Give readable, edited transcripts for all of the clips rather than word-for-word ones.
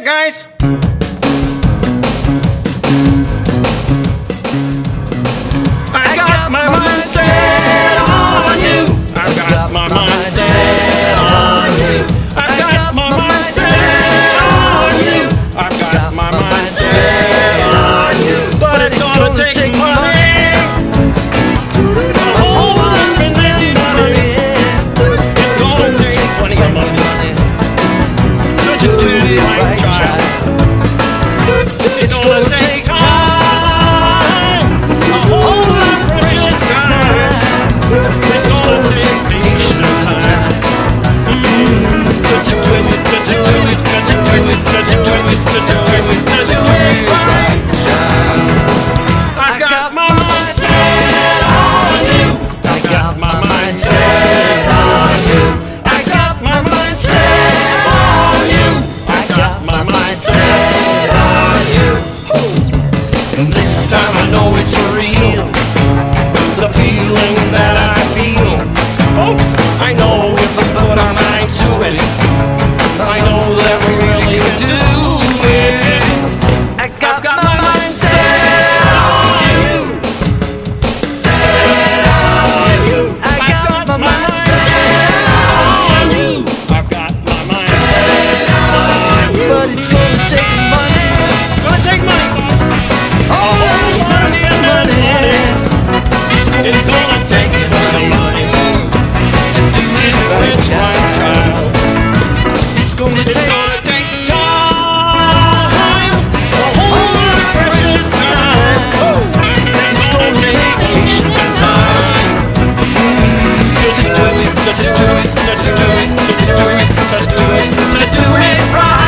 it, guys. I got my mind set on you. I've got my mind set on you. I've got my mind set on you. I've got my mind set on you. But it's gonna take money. A whole lot of spending money. It's gonna take plenty of money to do the right child. It's gonna take time, a whole lot of precious time. It's gonna take patience time to do it right. I got my mind set on you. I got my mind set on you. I got my mind set on you. I got my mind set on you. And this time I know it's for real. The feeling that I feel, folks, I know if we put our mind to it, I know that we really can do it. I've got my mind set on you. Set on you. I got my mind set on you. I've got my mind set on you. But it's gonna take money. It's gonna take money, folks. Oh, it's money. It's gonna take money to do it right, child. It's gonna take time, a whole lot of precious time. It's gonna take patience and time to do it right.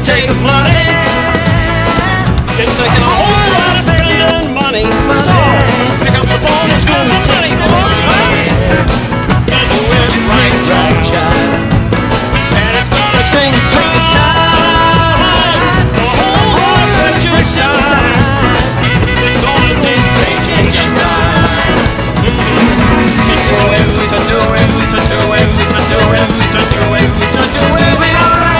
Take money. It's taking a whole lot of spending money. So pick up the phone and spend some money, folks. And do it right, child. And it's gonna take time, a whole lot of precious time. It's gonna take patience time to do it right.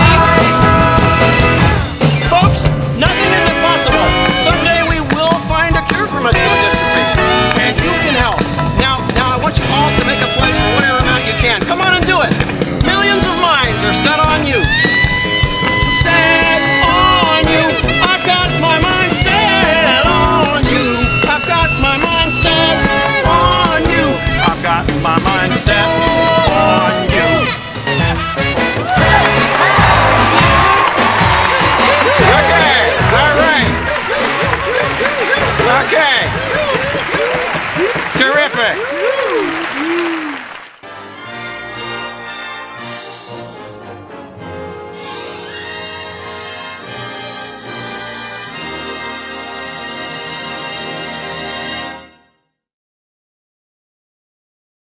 Folks, nothing is impossible. Someday we will find a cure for muscular dystrophy, and you can help. Now I want you all to make a pledge for whatever amount you can. Come on and do it. Millions of minds are set on you. Set on you. I've got my mind set on you. I've got my mind set on you. I've got my mind set on you. Okay, all right. Okay. Terrific.